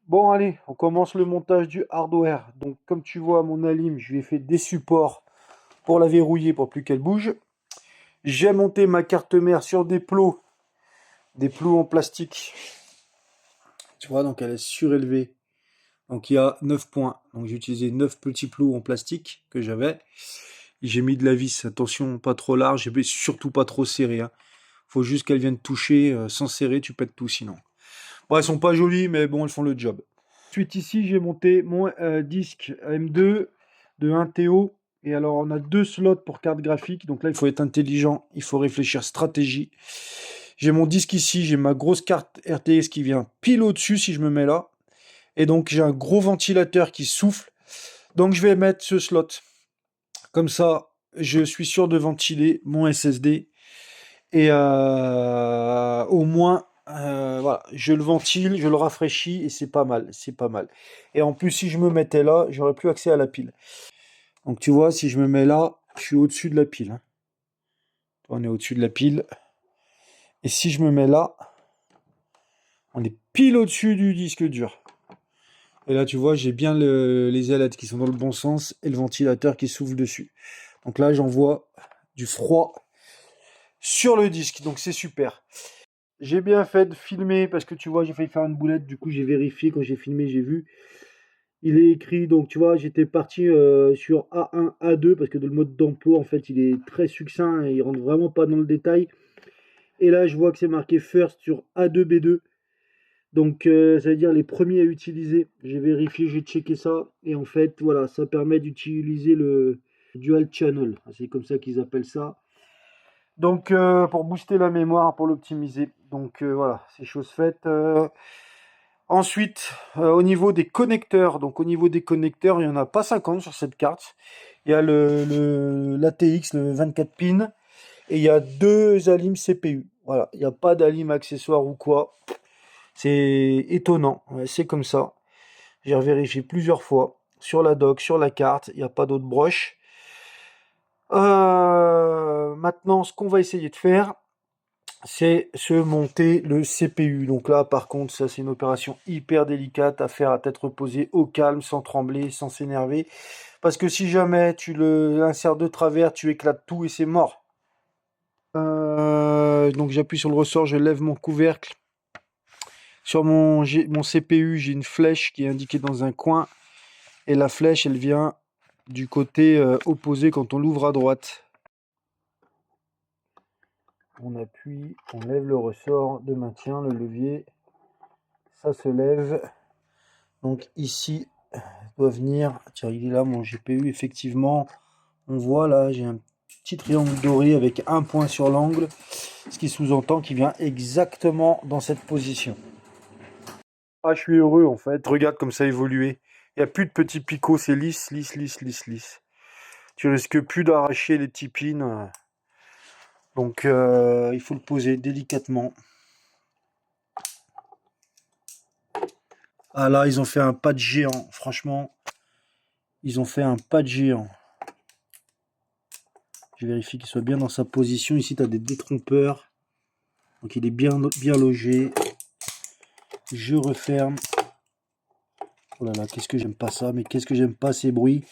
Bon, allez, on commence le montage du hardware. Donc, comme tu vois, mon alim, je lui ai fait des supports pour la verrouiller pour plus qu'elle bouge. J'ai monté ma carte mère sur des plots en plastique. Tu vois, donc elle est surélevée. Donc, il y a 9 points. Donc, j'ai utilisé 9 petits plots en plastique que j'avais. J'ai mis de la vis, attention, pas trop large, et surtout pas trop serré, hein. Faut juste qu'elle vienne toucher, sans serrer, tu pètes tout sinon. Bon, elles sont pas jolies, mais bon, elles font le job. Ensuite, ici, j'ai monté mon disque M2 de 1 TO. Et alors, on a deux slots pour carte graphique. Donc là, il faut être intelligent, il faut réfléchir stratégie. J'ai mon disque ici, j'ai ma grosse carte RTX qui vient pile au-dessus si je me mets là. Et donc, j'ai un gros ventilateur qui souffle. Donc, je vais mettre ce slot. Comme ça, je suis sûr de ventiler mon SSD. Et au moins, voilà, je le ventile, je le rafraîchis et c'est pas mal, c'est pas mal. Et en plus, si je me mettais là, j'aurais plus accès à la pile. Donc tu vois, si je me mets là, je suis au-dessus de la pile, hein. On est au-dessus de la pile. Et si je me mets là, on est pile au-dessus du disque dur. Et là, tu vois, j'ai bien les ailettes qui sont dans le bon sens et le ventilateur qui souffle dessus. Donc là, j'envoie du froid sur le disque, donc c'est super. J'ai bien fait de filmer parce que tu vois, j'ai failli faire une boulette. Du coup, j'ai vérifié quand j'ai filmé, j'ai vu. Il est écrit, donc tu vois, j'étais parti sur A1, A2 parce que le mode d'emploi, en fait, il est très succinct et il rentre vraiment pas dans le détail. Et là, je vois que c'est marqué First sur A2, B2. Donc, ça veut dire les premiers à utiliser. J'ai vérifié, j'ai checké ça. Et en fait, voilà, ça permet d'utiliser le dual channel. C'est comme ça qu'ils appellent ça. Donc, pour booster la mémoire, pour l'optimiser. Donc, voilà, c'est chose faite. Ensuite, au niveau des connecteurs, donc au niveau des connecteurs, il n'y en a pas 50 sur cette carte. Il y a l'ATX, le 24 pins, et il y a deux alims CPU. Voilà, il n'y a pas d'alim accessoire ou quoi. C'est étonnant, ouais, c'est comme ça. J'ai vérifié plusieurs fois sur la dock, sur la carte, il n'y a pas d'autres broches. Maintenant, ce qu'on va essayer de faire, c'est se monter le CPU. Donc là, par contre, ça c'est une opération hyper délicate à faire à tête reposée, au calme, sans trembler, sans s'énerver. Parce que si jamais tu l'insères de travers, tu éclates tout et c'est mort. Donc j'appuie sur le ressort, je lève mon couvercle. Sur mon CPU, j'ai une flèche qui est indiquée dans un coin. Et la flèche, elle vient du côté opposé quand on l'ouvre à droite. On appuie, on lève le ressort de maintien, le levier. Ça se lève. Donc ici, doit venir. Tiens, il est là mon GPU, effectivement. On voit là, j'ai un petit triangle doré avec un point sur l'angle. Ce qui sous-entend qu'il vient exactement dans cette position. Ah, je suis heureux en fait. Regarde comme ça a évolué. Il n'y a plus de petits picots, c'est lisse, lisse, lisse, lisse, lisse. Tu risques plus d'arracher les petits pins. Donc il faut le poser délicatement. Ah là, ils ont fait un pas de géant. Franchement, ils ont fait un pas de géant. Je vérifie qu'il soit bien dans sa position. Ici, tu as des détrompeurs. Donc il est bien, bien logé. Je referme. Oh là là, qu'est-ce que j'aime pas ça. Mais qu'est-ce que j'aime pas ces bruits.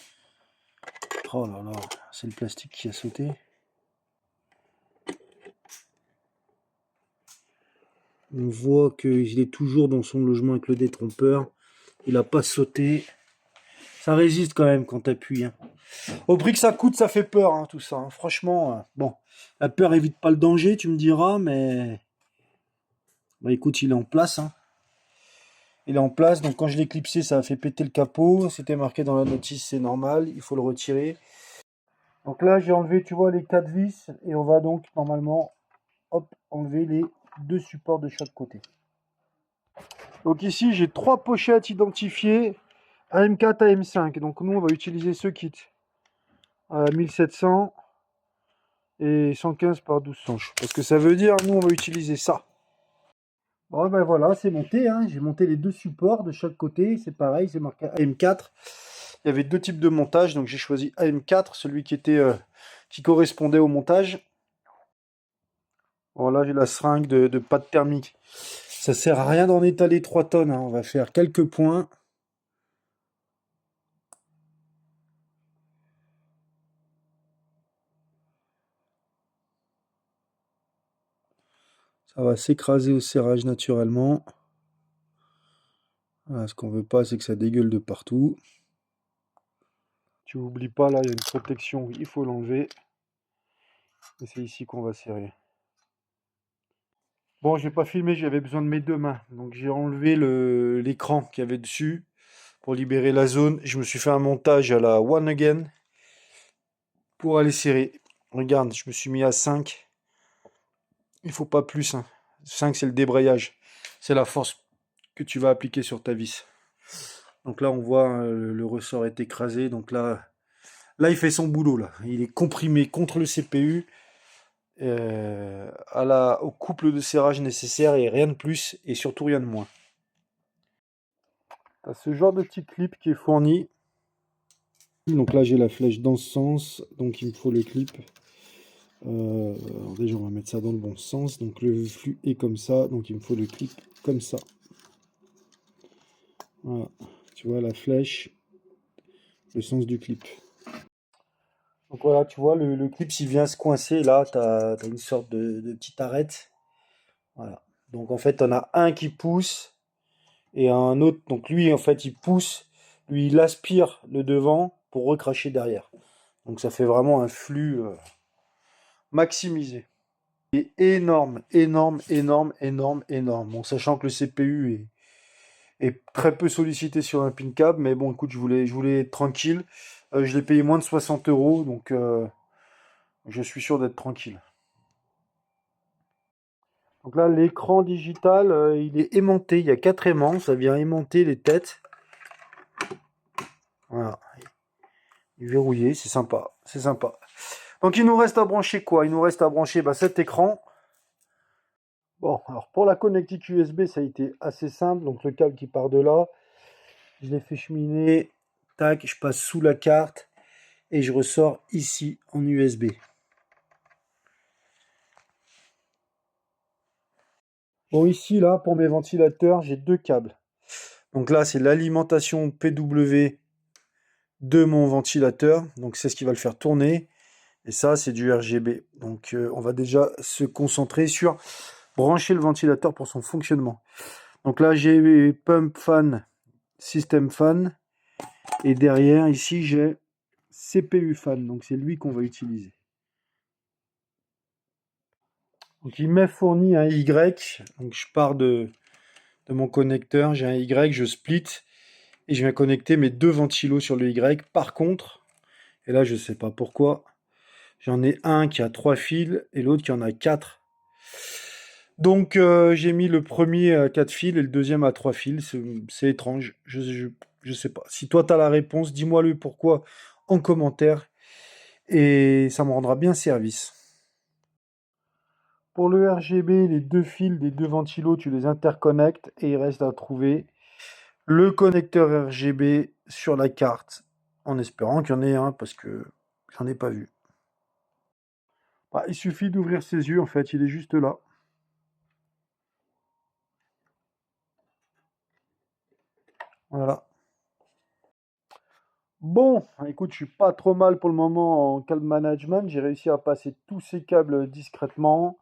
Oh là là, c'est le plastique qui a sauté. On voit qu'il est toujours dans son logement avec le détrompeur. Il n'a pas sauté. Ça résiste quand même quand tu appuies, hein. Au prix que ça coûte, ça fait peur, hein, tout ça, hein. Franchement, bon, la peur évite pas le danger, tu me diras, mais bah écoute, il est en place, hein. Il est en place, donc quand je l'ai clipsé, ça a fait péter le capot. C'était marqué dans la notice, c'est normal, il faut le retirer. Donc là, j'ai enlevé, tu vois, les 4 vis, et on va donc normalement, hop, enlever les deux supports de chaque côté. Donc ici, j'ai 3 pochettes identifiées, AM4, AM5. Donc nous, on va utiliser ce kit à 1700 et 115 par 1200. Parce que ça veut dire, nous, on va utiliser ça. Bon, ben voilà, c'est monté, hein. J'ai monté les deux supports de chaque côté. C'est pareil, c'est marqué AM4. Il y avait deux types de montage, donc j'ai choisi AM4, celui qui était qui correspondait au montage. Bon, là, j'ai la seringue de pâte thermique. Ça sert à rien d'en étaler 3 tonnes, hein. On va faire quelques points. Ça va s'écraser au serrage naturellement. Voilà, ce qu'on veut pas, c'est que ça dégueule de partout. Tu oublies pas, là, il y a une protection, il faut l'enlever. Et c'est ici qu'on va serrer. Bon, j'ai pas filmé, j'avais besoin de mes deux mains. Donc j'ai enlevé l'écran qu'il y avait dessus pour libérer la zone. Je me suis fait un montage à la One Again pour aller serrer. Regarde, je me suis mis à 5. Il faut pas plus, hein. 5, c'est le débrayage. C'est la force que tu vas appliquer sur ta vis. Donc là, on voit, le ressort est écrasé. Donc là, il fait son boulot. Là, il est comprimé contre le CPU, au couple de serrage nécessaire et rien de plus et surtout rien de moins. T'as ce genre de petit clip qui est fourni. Donc là, j'ai la flèche dans ce sens, donc il me faut le clip. Alors déjà, on va mettre ça dans le bon sens. Donc le flux est comme ça, donc il me faut le clip comme ça. Voilà, tu vois la flèche, le sens du clip. Donc voilà, tu vois, le clip, s'il vient se coincer, là, tu as une sorte de petite arête. Voilà. Donc en fait, on a un qui pousse et un autre. Donc lui, en fait, il pousse, lui, il aspire le devant pour recracher derrière. Donc ça fait vraiment un flux maximisé. Et énorme, énorme, énorme, énorme, énorme. Bon, sachant que le CPU est très peu sollicité sur un pin câble, mais bon, écoute, je voulais être tranquille. Je l'ai payé moins de 60 euros, donc je suis sûr d'être tranquille. Donc là, l'écran digital, il est aimanté. Il y a 4 aimants, ça vient aimanter les têtes. Voilà, il est verrouillé, c'est sympa, c'est sympa. Donc il nous reste à brancher quoi? Il nous reste à brancher cet écran. Bon, alors pour la connectique USB, ça a été assez simple. Donc le câble qui part de là, je l'ai fait cheminer. Tac, je passe sous la carte et je ressors ici en USB. Bon, ici, là, pour mes ventilateurs, j'ai 2 câbles. Donc là, c'est l'alimentation PW de mon ventilateur. Donc c'est ce qui va le faire tourner. Et ça, c'est du RGB. Donc on va déjà se concentrer sur brancher le ventilateur pour son fonctionnement. Donc là, j'ai pump fan, system fan. Et derrière, ici, j'ai CPU fan. Donc c'est lui qu'on va utiliser. Donc il m'a fourni un Y. Donc je pars de mon connecteur. J'ai un Y, je split. Et je viens connecter mes 2 ventilos sur le Y. Par contre, et là, je ne sais pas pourquoi, j'en ai un qui a 3 fils et l'autre qui en a 4. Donc j'ai mis le premier à 4 fils et le deuxième à 3 fils. C'est étrange. Je sais pas. Si toi tu as la réponse, dis-moi le pourquoi en commentaire et ça me rendra bien service. Pour le RGB, les 2 fils des 2 ventilos, tu les interconnectes et il reste à trouver le connecteur RGB sur la carte en espérant qu'il y en ait un parce que j'en ai pas vu. Il suffit d'ouvrir ses yeux en fait, il est juste là. Voilà. Bon, écoute, je suis pas trop mal pour le moment en câble management. J'ai réussi à passer tous ces câbles discrètement.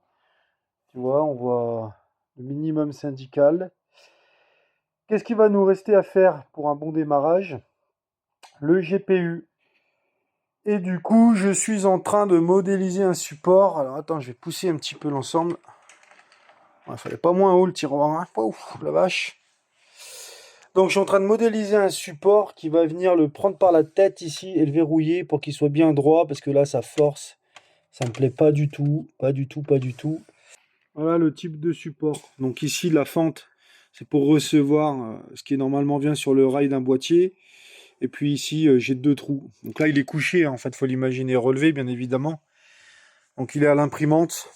Tu vois, on voit le minimum syndical. Qu'est-ce qu'il va nous rester à faire pour un bon démarrage? Le GPU. Et du coup, je suis en train de modéliser un support. Alors attends, je vais pousser un petit peu l'ensemble. Il fallait pas moins haut le tiroir, hein. Ouf, la vache. Donc je suis en train de modéliser un support qui va venir le prendre par la tête ici et le verrouiller pour qu'il soit bien droit parce que là ça force. Ça me plaît pas du tout, pas du tout, pas du tout. Voilà le type de support. Donc ici la fente, c'est pour recevoir ce qui normalement vient sur le rail d'un boîtier. Et puis ici j'ai 2 trous. Donc là il est couché, hein. En fait faut l'imaginer relevé bien évidemment. Donc il est à l'imprimante.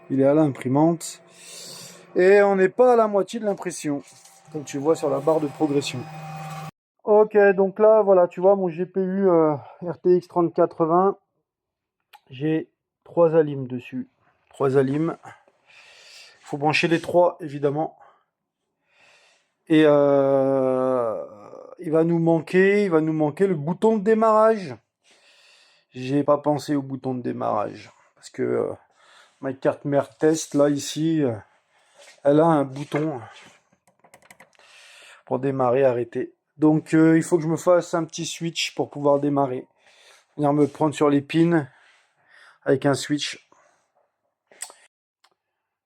Il est à l'imprimante. Et on n'est pas à la moitié de l'impression, comme tu vois sur la barre de progression. Ok, donc là, voilà, tu vois, mon GPU RTX 3080, j'ai 3 alimes dessus. 3 alimes. Il faut brancher les 3, évidemment. Et il va nous manquer le bouton de démarrage. J'ai pas pensé au bouton de démarrage. Parce que ma carte mère test, là, ici, elle a un bouton pour démarrer, arrêter. Donc il faut que je me fasse un petit switch pour pouvoir démarrer. Venir me prendre sur les pins avec un switch.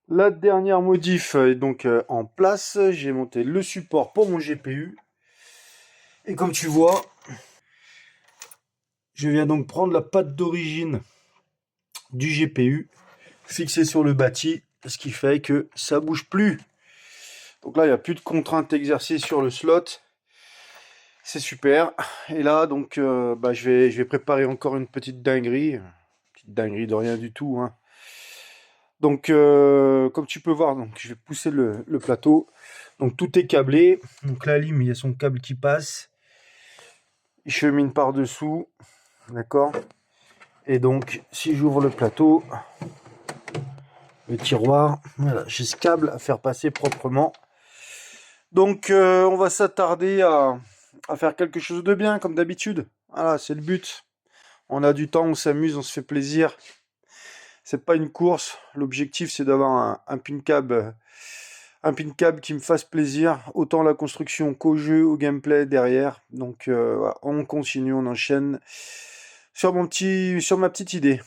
La dernière modif est donc en place. J'ai monté le support pour mon GPU. Et comme tu vois, je viens donc prendre la patte d'origine du GPU fixée sur le bâti, ce qui fait que ça bouge plus. Donc là, il n'y a plus de contraintes exercées sur le slot. C'est super. Et là, donc, je vais préparer encore une petite dinguerie. Petite dinguerie de rien du tout, hein. Donc, comme tu peux voir, donc, je vais pousser le plateau. Donc, tout est câblé. Donc, la lime, il y a son câble qui passe. Il chemine par-dessous. D'accord. Et donc, si j'ouvre le plateau, le tiroir, voilà, j'ai ce câble à faire passer proprement. Donc, on va s'attarder à faire quelque chose de bien, comme d'habitude. Voilà, c'est le but. On a du temps, on s'amuse, on se fait plaisir. C'est pas une course. L'objectif, c'est d'avoir un pin câble qui me fasse plaisir, autant la construction qu'au jeu, au gameplay derrière. Donc, voilà, on continue, on enchaîne sur ma petite idée.